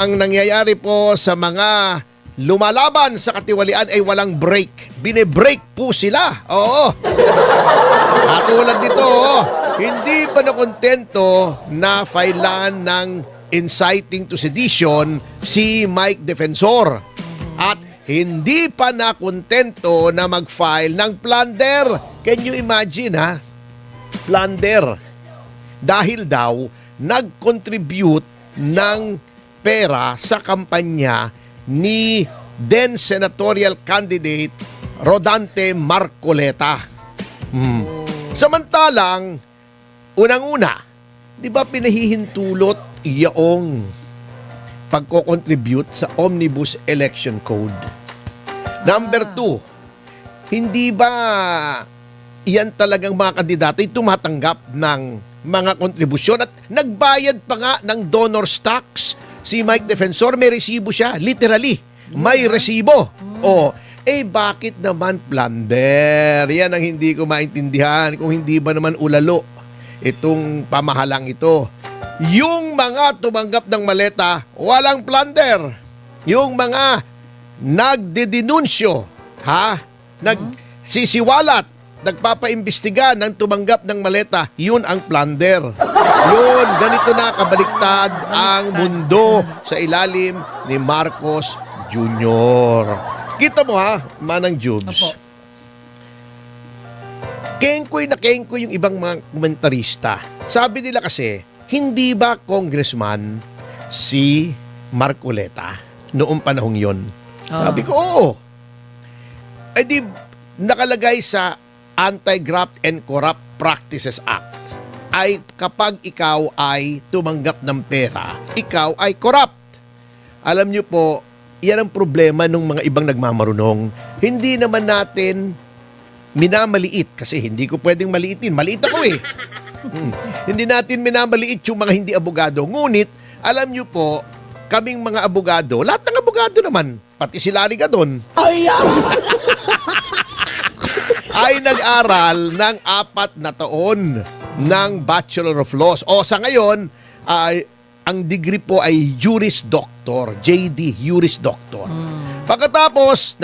ang nangyayari po sa mga lumalaban sa katiwalian ay walang break. Bine-break po sila. Oo. Katulad dito, hindi pa nakontento na filean ng inciting to sedition si Mike Defensor. At hindi pa nakontento na mag-file ng plunder. Can you imagine, ha? Plunder. Dahil daw, nag-contribute ng pera sa kampanya ni then senatorial candidate Rodante Marcoleta. Samantalang, unang-una, di ba pinahihintulot yung pagko-contribute sa Omnibus Election Code? Number 2, hindi ba yan talagang mga kandidato ay tumatanggap ng mga kontribusyon at nagbayad pa nga ng donor's tax? Si Mike Defensor, may resibo siya. Literally, may resibo. Bakit naman plunder? Yan ang hindi ko maintindihan. Kung hindi ba naman ulalo itong pamahalang ito. Yung mga tumanggap ng maleta, walang plunder. Yung mga nagdedenunsyo, nagsisiwalat, nagpapaimbestiga ng tumanggap ng maleta, yun ang plunder. Yun, ganito na kabaliktad ang mundo sa ilalim ni Marcos Jr. Kita mo Manang Jubes. Kengkoy na kengkoy yung ibang mga komentarista. Sabi nila kasi, hindi ba congressman si Marcoleta noong panahong yon? Sabi ko, oo. Di nakalagay sa Anti-Graft and Corrupt Practices Act ay kapag ikaw ay tumanggap ng pera, ikaw ay corrupt. Alam niyo po, yan ang problema ng mga ibang nagmamarunong. Hindi naman natin minamaliit kasi hindi ko pwedeng maliitin. Maliit ako Hindi natin minamaliit yung mga hindi abogado. Ngunit, alam niyo po, kaming mga abogado, lahat ng abogado naman, pati si Larry Gadon, ay nag-aral ng 4 na taon ng Bachelor of Laws. Sa ngayon, ang degree po ay Juris Doctor, JD, Juris Doctor. Pagkatapos,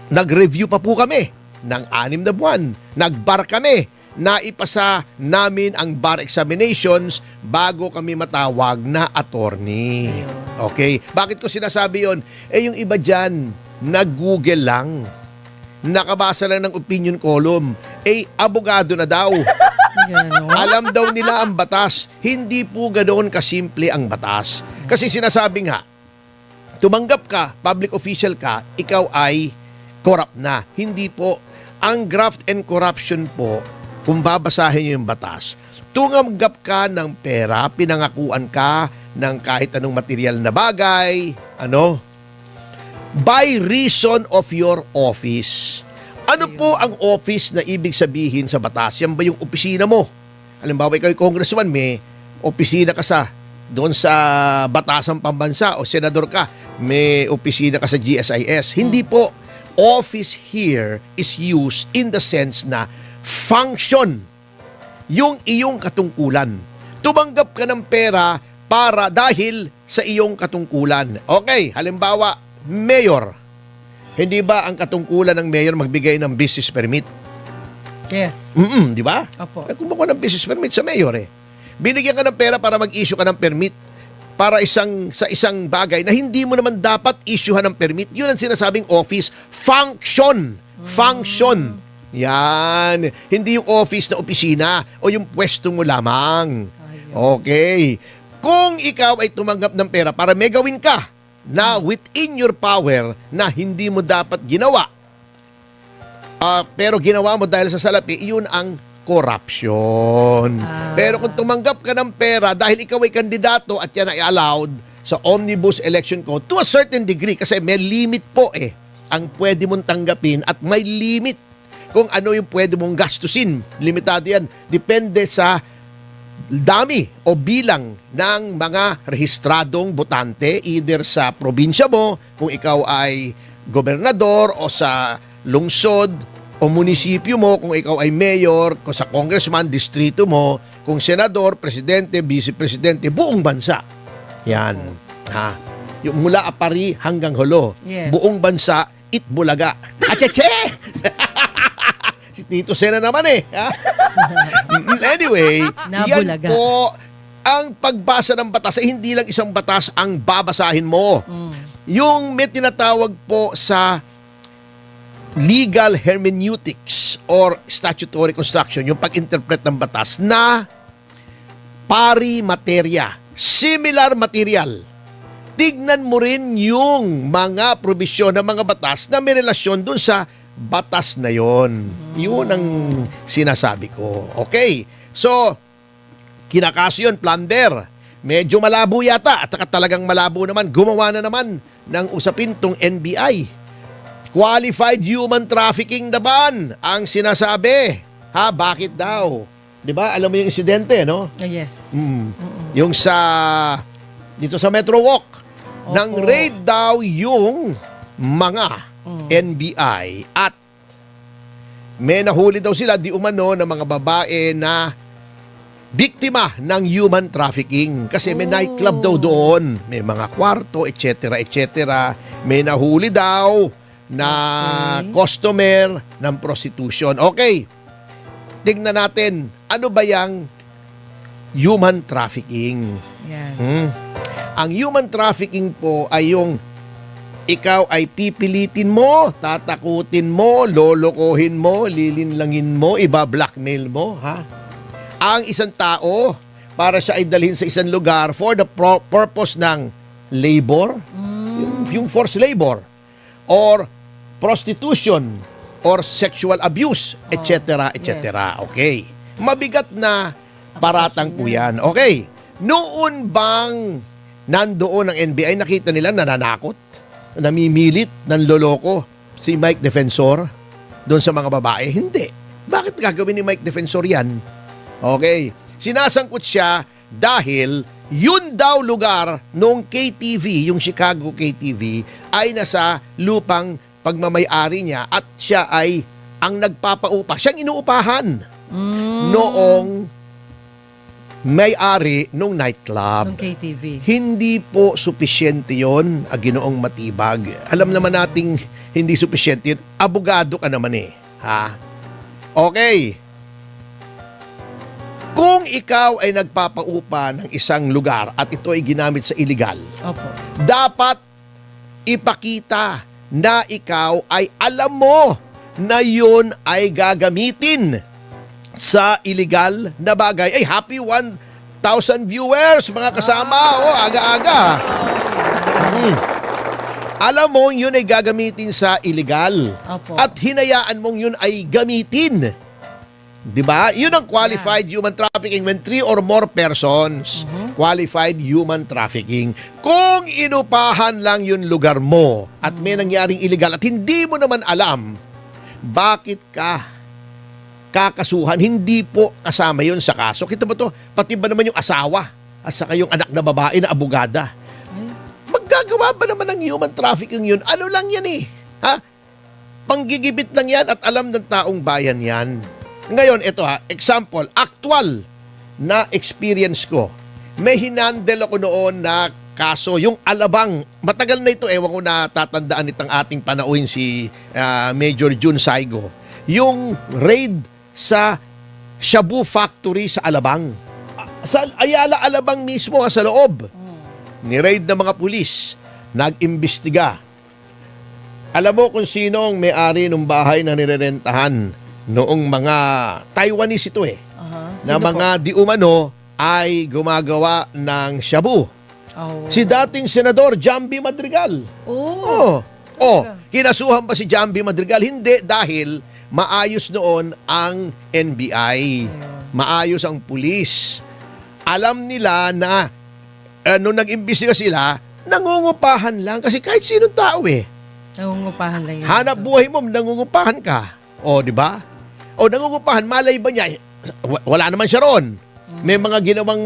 nag-review pa po kami ng 6 na buwan. Nag-bar kami. Naipasa namin ang bar examinations bago kami matawag na attorney. Okay? Bakit ko sinasabi yon? Yung iba dyan, nag-google lang. Nakabasa lang ng opinion column. Abogado na daw. Alam daw nila ang batas. Hindi po ganoon kasimple ang batas. Kasi sinasabi nga, tumanggap ka, public official ka, ikaw ay corrupt na. Hindi po. Ang graft and corruption po, kung babasahin niyo yung batas, tumanggap ka ng pera, pinangakuan ka ng kahit anong material na bagay, by reason of your office. Ano po ang office na ibig sabihin sa batas? Yan ba yung opisina mo? Halimbawa, ikaw yung congressman, may opisina ka doon sa Batasang Pambansa o senador ka, may opisina ka sa GSIS. Hindi po. Office here is used in the sense na function yung iyong katungkulan. Tumanggap ka ng pera dahil sa iyong katungkulan. Okay, halimbawa, mayor. Hindi ba ang katungkulan ng mayor magbigay ng business permit? Yes. Di ba? Opo. Kumuha ng business permit sa mayor Binigyan ka ng pera para mag-issue ka ng permit para sa isang bagay na hindi mo naman dapat issuehan ng permit. Yun ang sinasabing office. Function. Function. Yan. Hindi yung office na opisina o yung pwesto mo lamang. Okay. Kung ikaw ay tumanggap ng pera para may gawin ka na within your power na hindi mo dapat ginawa, pero ginawa mo dahil sa salapi, yun ang corruption. Pero kung tumanggap ka ng pera dahil ikaw ay kandidato at yan ay allowed sa Omnibus Election Code to a certain degree, kasi may limit po ang pwede mong tanggapin at may limit kung ano yung pwede mong gastusin. Limitado yan. Depende sa dami o bilang ng mga rehistradong botante either sa probinsya mo, kung ikaw ay gobernador, o sa lungsod o munisipyo mo, kung ikaw ay mayor, kung sa congressman, distrito mo, kung senador, presidente, vice-presidente, buong bansa. Yan. Ha? Yung mula Apari hanggang Holo. Yes. Buong bansa, Itbulaga. Acheche! Si Tito Sena naman eh. Ha? Anyway, yan Nabulaga. po ang pagbasa ng batas. Hindi lang isang batas ang babasahin mo. Yung may tinatawag po sa legal hermeneutics or statutory construction, yung pag-interpret ng batas na pari materia, similar material. Tignan mo rin yung mga probisyon ng mga batas na may relasyon dun sa batas na yon. Yun ang sinasabi ko. Okay. So, kinakaso yun, plunder. Medyo malabo yata at saka talagang malabo naman. Gumawa na naman ng usapin tong NBI. Qualified human trafficking naman ang sinasabi. Ha, bakit daw? 'Di ba? Alam mo yung insidente, no? Yes. Yung dito sa Metro Walk, Opo. nang raid daw yung mga NBI at may nahuli daw sila di umano ng mga babae na biktima ng human trafficking kasi may nightclub daw doon, may mga kwarto, etc. May nahuli daw na customer ng prostitution. Okay, tignan natin, ano ba yung human trafficking? Yan. Ang human trafficking po ay yung ikaw ay pipilitin mo, tatakutin mo, lolokohin mo, lilinlangin mo, iba-blackmail mo, ha? Ang isang tao para siya ay dalhin sa isang lugar for the purpose ng labor, yung forced labor, or prostitution, or sexual abuse, etc. Okay. Mabigat na paratang po yan. Okay. Noon bang nandoon ang NBI, nakita nila nananakot, namimilit, nanloloko si Mike Defensor doon sa mga babae? Hindi. Bakit gagawin ni Mike Defensor yan? Okay. Sinasangkot siya dahil yun daw lugar nung KTV, yung Chicago KTV, ay nasa lupang pagmamayari niya at siya ay ang nagpapaupa. Siyang inuupahan noong may-ari nung nightclub. Nung KTV. Hindi po supisyente yon, Ginoong Matibag. Alam naman nating hindi supisyente yun. Abogado ka naman eh. Ha? Okay. Kung ikaw ay nagpapaupa ng isang lugar at ito ay ginamit sa illegal, Opo. dapat ipakita na ikaw ay alam mo na yun ay gagamitin sa illegal na bagay. Ay, happy 1,000 viewers, mga kasama. Aga-aga. Alam mo, yun ay gagamitin sa illegal. Opo. At hinayaan mong yun ay gamitin. Diba? Yun ang qualified human trafficking when 3 or more persons qualified human trafficking. Kung inupahan lang yun lugar mo at may nangyaring illegal at hindi mo naman alam, bakit ka kakasuhan? Hindi po kasama yun sa kaso. Kita mo to, pati ba naman yung asawa at saka yung anak na babae na abogada? Maggagawa ba naman ng human trafficking yun? Ano lang yan eh? Ha? Panggigibit lang yan at alam ng taong bayan yan. Ngayon, ito example, actual na experience ko. May hinandle ako noon na kaso, yung Alabang, matagal na ito, ewan ko na tatandaan itong ating panauhin si Major Jun Saigo. Yung raid sa Shabu Factory sa Alabang. Sa Ayala, Alabang mismo, sa loob. Ni-raid ng mga pulis, nag-imbestiga. Alam mo kung sino ang may-ari ng bahay na nirerentahan noong mga Taiwanese ito na mga di umano ay gumagawa ng shabu. Si dating Senador Jambi Madrigal. Kinasuhan pa si Jambi Madrigal? Hindi, dahil maayos noon ang NBI. Maayos ang pulis. Alam nila na nung nag-imbestiga sila, nangungupahan lang. Kasi kahit sinong tao Nangungupahan lang yun. hanap buhay mo, nangungupahan ka. Di ba? Nangungupahan, malay ba niya? Wala naman siya ron. May mga ginawang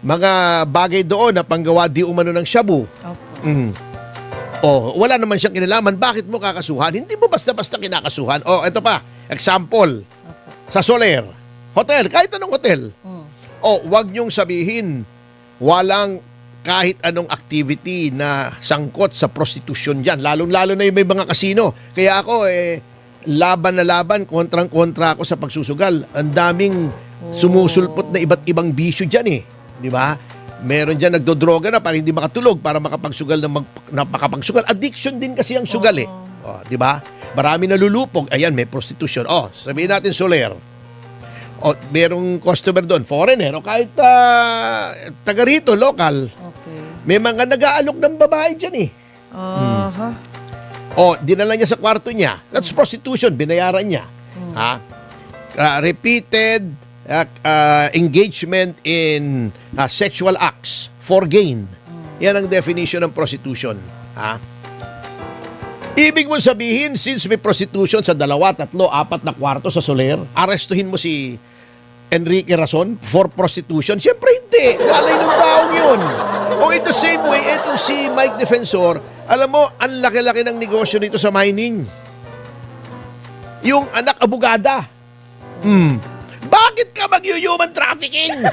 mga bagay doon na panggawa di umano ng shabu. Wala naman siyang kinalaman. Bakit mo kakasuhan? Hindi mo basta-basta kinakasuhan. Ito pa, example. Sa Soler, hotel, kahit anong hotel. Wag niyong sabihin, walang kahit anong activity na sangkot sa prostitution dyan. Lalong-lalo na yung may mga kasino. Kaya ako, laban na laban, kontrang-kontra ako sa pagsusugal. Ang daming sumusulpot na iba't ibang bisyo dyan eh. Di ba? Meron dyan nagdodroga na para hindi makatulog, para makapagsugal na makapagsugal. Addiction din kasi ang sugal eh. Oh, di ba? Marami nalulupog. Ayan, may prostitution. Oh, sabihin natin Soler. O, merong customer doon, foreigner, o kahit taga rito, local. Okay. May mga nag-aalok ng babae dyan eh. O, dinala niya sa kwarto niya. That's prostitution, binayaran niya. Ha? Repeated engagement in sexual acts for gain. Yan ang definition ng prostitution. Ha? Ibig mo sabihin, since may prostitution sa 2, 3, 4 na kwarto sa Soler, arestuhin mo si Enrique Rason for prostitution? Siyempre hindi. Alay ng taong yun. O in the same way, itong si Mike Defensor, alam mo, ang laki-laki ng negosyo nito sa mining. Yung anak abogada. Bakit ka mag-human trafficking?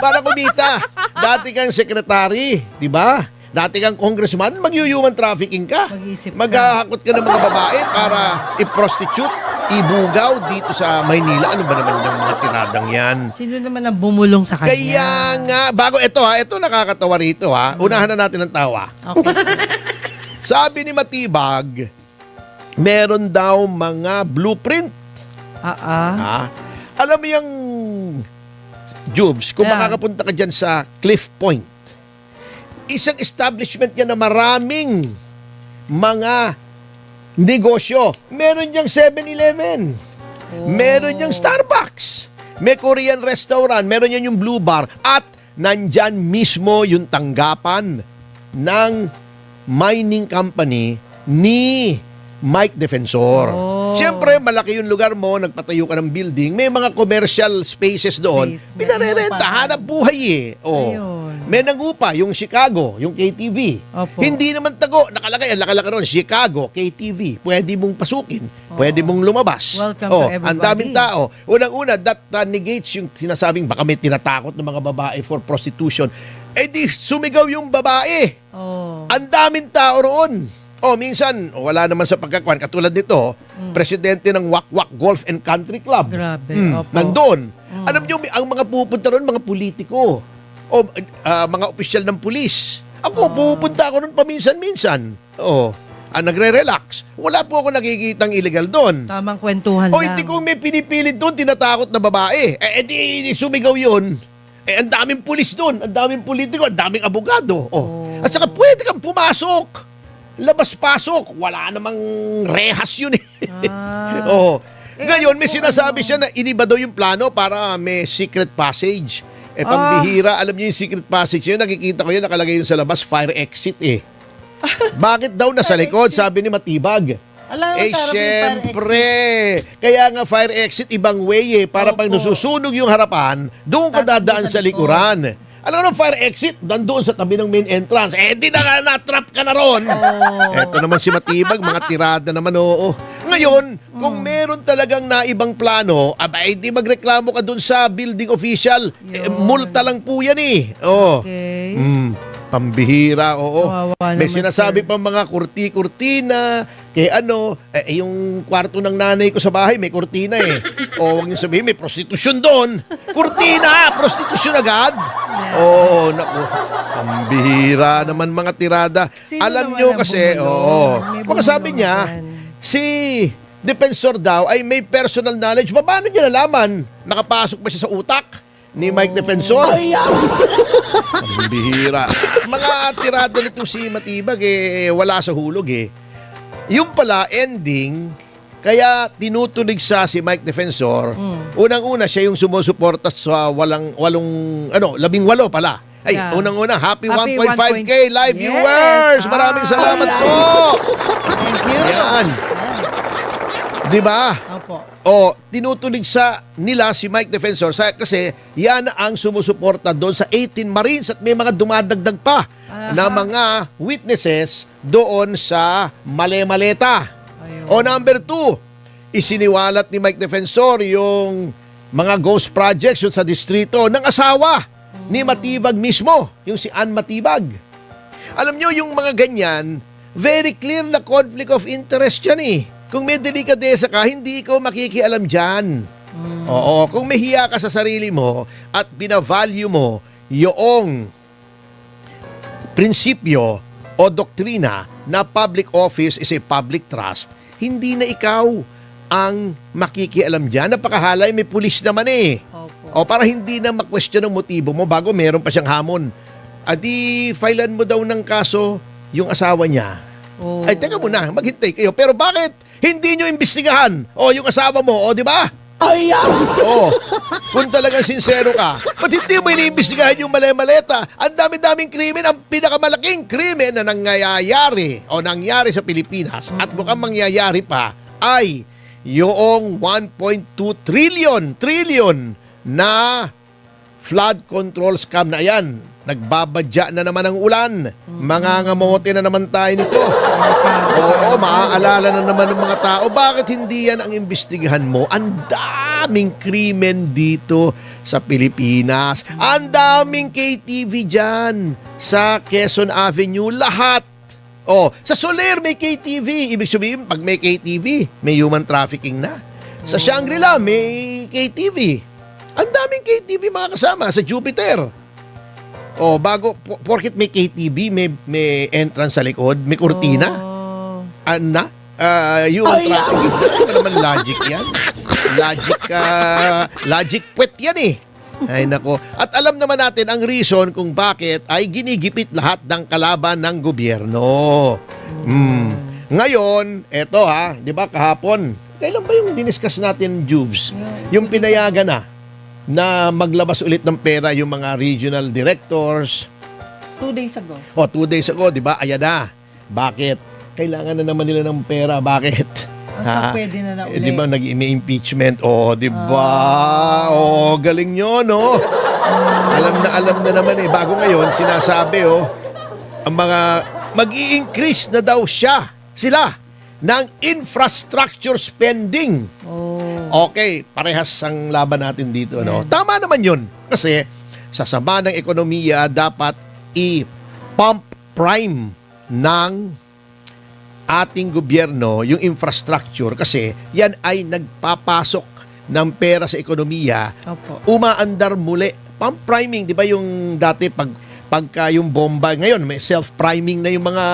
Para kumita. Dati kang secretary, di ba? Dati kang congressman, mag-human trafficking ka. Mag-iisip ka. Maghahakot ka ng mga babae para i-prostitute, ibugaw dito sa Maynila. Ano ba naman yung mga tiradang yan? Sino naman ang bumulong sa kanya? Kaya nga, bago ito nakakatawa rito ha. Unahan na natin ang tawa. Okay. Sabi ni Matibag, meron daw mga blueprint. Ha? Alam mo yung Jubes, kung makakapunta ka dyan sa Cliff Point, isang establishment yan na maraming mga negosyo. Meron diyang 7-Eleven. Meron diyang Starbucks. May Korean restaurant. Meron yan yung Blue Bar. At nandyan mismo yung tanggapan ng mining company ni Mike Defensor. Siyempre, malaki yung lugar mo, nagpatayo ka ng building, may mga commercial spaces doon, pinarerenta, hanap buhay eh. May nangupa, yung Chicago, yung KTV. Opo. Hindi naman tago, nakalagay, ang laki-laki ron, Chicago, KTV. Pwede mong pasukin, pwede mong lumabas. Welcome to everybody. Ang daming tao. Unang-una, that negates yung sinasabing baka may tinatakot ng mga babae for prostitution. Eh di, sumigaw yung babae. Ang daming tao roon. Minsan, wala naman sa pagkakuan. Katulad nito, presidente ng Wakwak Golf and Country Club. Grabe. Nandun. Alam niyo, ang mga pupunta ron, mga politiko. Mga opisyal ng pulis. Ako, pupunta ako ron paminsan-minsan. Nagre-relax. Wala po ako nakikitang illegal doon. Tamang kwentuhan lang. Hindi ko may pinipilit doon, tinatakot na babae. Di sumigaw yun. Ang daming pulis doon, ang daming politiko, ang daming abogado. At saka pwede kang pumasok. Labas-pasok. Wala namang rehas yun eh. Ngayon, may sinasabi siya na iniba daw yung plano para may secret passage. Pambihira. Alam niyo yung secret passage yun, nakikita ko yun, nakalagay yun sa labas, fire exit eh. Bakit daw nasa likod? Sabi ni Matibag. Siyempre. Kaya nga fire exit, ibang way eh. Para pag nasusunog yung harapan, doon ka dadaan sa likuran. Alam mo, fire exit, nandoon sa tabi ng main entrance. Di na-trap ka na ron. Eto naman si Matibag, mga tirada naman, Ngayon, kung meron talagang naibang plano, di magreklamo ka doon sa building official. Multa lang po yan eh. Okay. Pambihira, May naman, sinasabi pa mga kurti-kurtina, yung kwarto ng nanay ko sa bahay, may kurtina eh. Huwag niyo sabihin, may prostitution doon. Kurtina! Prostitution agad? Naku. Pambihira naman mga tirada. Sino Alam naman nyo ang kasi, bumulong? baka sabi niya, si Defensor daw ay may personal knowledge. Paano niya nalaman? Nakapasok ba siya sa utak ni Mike Defensor? Ang bihira. Mga tirada nito si Matibag wala sa hulog eh. Yung pala ending, kaya tinutulig sa si Mike Defensor. Unang-una siya yung sumusuporta sa 18 pala. Unang-una, happy 1.5K live viewers. Maraming salamat po. Thank you. Yan. Diba? Opo. Tinutulig sa nila si Mike Defensor kasi yan ang sumusuporta doon sa 18 Marines at may mga dumadagdag pa na mga witnesses doon sa Male-Maleta. Number 2, isiniwalat ni Mike Defensor yung mga ghost projects yun sa distrito ng asawa ni Matibag mismo, yung si Ann Matibag. Alam nyo, yung mga ganyan, very clear na conflict of interest yan eh. Kung may delikadesa ka, hindi ikaw makikialam dyan. Oo, kung may hiya ka sa sarili mo at binavalue mo yung prinsipyo o doktrina na public office is a public trust, hindi na ikaw ang makikialam dyan. Napakahalay, may pulis naman eh. Opo. O para hindi na ma-question ang motibo mo bago meron pa siyang hamon. Adi, filean mo daw ng kaso yung asawa niya. Oh. Ay, teka muna, maghintay kayo. Pero bakit hindi nyo imbestigahan? O yung asawa mo, o di ba? Oo. Kung talagang sincero ka, ba't hindi mo iniimbestigahan yung mali-maleta? Ang dami-daming krimen, ang pinakamalaking krimen na nangyayari o nangyari sa Pilipinas at mukhang mangyayari pa ay yung 1.2 trillion na flood control scam na yan. Nagbabadya na naman ang ulan. Mangangamote na naman tayo nito. Oo, maaalala na naman ng mga tao. Bakit hindi yan ang imbestigahan mo? Ang daming krimen dito sa Pilipinas. Ang daming KTV dyan sa Quezon Avenue. Lahat. Oh, sa Soler may KTV. Ibig sabihin, pag may KTV, may human trafficking na. Sa Shangri-La may KTV. Ang daming KTV mga kasama sa Jupiter. Oh, porket may KTV, may entrance sa likod, may kurtina. Oh. Human trafficking. Ano naman logic yan? Logic puwet yan eh. Ay nako. At alam naman natin ang reason kung bakit ay ginigipit lahat ng kalaban ng gobyerno. Ngayon, eto di ba kahapon, kailan ba yung diniscuss natin, Juves? Yung pinayagan na maglabas ulit ng pera yung mga regional directors. 2 days ago. 2 days ago, di ba? Ayan na. Bakit? Kailangan na naman nila ng pera. Bakit? So, pwede na ulit. Di ba may impeachment? Di ba? Galing nyo, no? Alam na naman eh. Bago ngayon, sinasabi, ang mga mag-i-increase na daw sila ng infrastructure spending. Okay, parehas ang laban natin dito, no? Tama naman yun. Kasi sa sama ng ekonomiya, dapat i-pump prime ng ating gobyerno yung infrastructure kasi yan ay nagpapasok ng pera sa ekonomiya. Opo. Umaandar muli. Pump priming, di ba yung dati pagka yung bomba, ngayon may self-priming na yung mga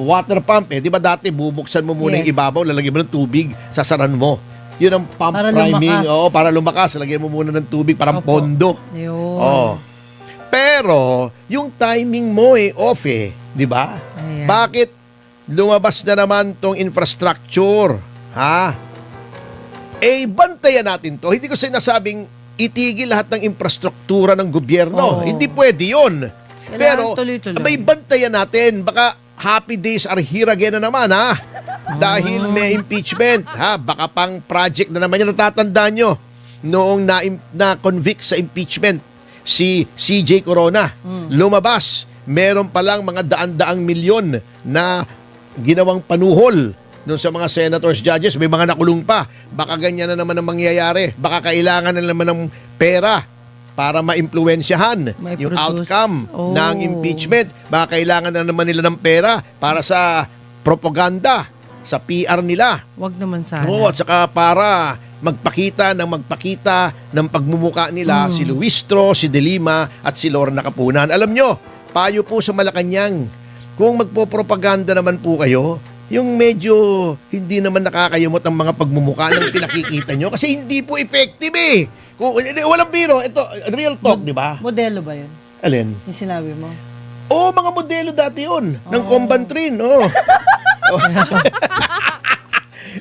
water pump eh. Di ba dati bubuksan mo muna yung ibabaw, lalagyan mo ng tubig, sasaran mo. Yun ang pump para priming. Lumakas. Para lumakas, lagyan mo muna ng tubig, parang Opo. pondo. Yun. Pero, yung timing mo off di ba? Ayan. Bakit lumabas na naman tong infrastructure? Bantayan natin to. Hindi ko sinasabing itigil lahat ng infrastruktura ng gobyerno. Hindi pwede yun. Kailangan Pero, tuloy-tuloy. may bantayan natin. Baka happy days are here again na naman, Dahil may impeachment, baka pang project na naman yan. Natatandaan nyo, noong na-convict sa impeachment, si CJ Corona, lumabas, meron palang mga daan-daang milyon na ginawang panuhol doon sa mga senators, judges, may mga nakulong pa. Baka ganyan na naman ang mangyayari. Baka kailangan na naman ng pera para ma-impluwensyahan yung outcome ng impeachment. Baka kailangan na naman nila ng pera para sa propaganda, sa PR nila. Wag naman sana. At saka para magpakita ng pagmumuka nila si Luistro, si De Lima at si Lorna Kapunan. Alam nyo, payo po sa Malacanang, kung magpo-propaganda naman po kayo, yung medyo hindi naman nakakayumot ang mga pagmumuka ng pinakikita nyo kasi hindi po effective eh. Kung, walang biro, ito, real talk, di ba? Modelo ba yun? Alin? Yung sinabi mo? Mga modelo dati yun, ng Combantrin,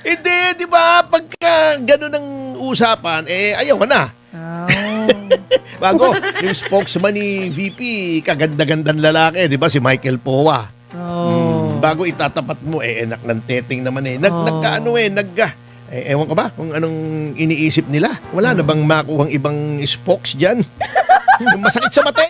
Hindi, di ba? Pagka gano'n ang usapan, ayaw ka na. Bago, yung spokesman ni VP, kaganda-gandang lalaki, di ba? Si Michael Powa. Bago itatapat mo, anak ng teteng naman ewan ko ba kung anong iniisip nila? Wala na bang makuhang ibang spokes dyan? Yung masakit sa mata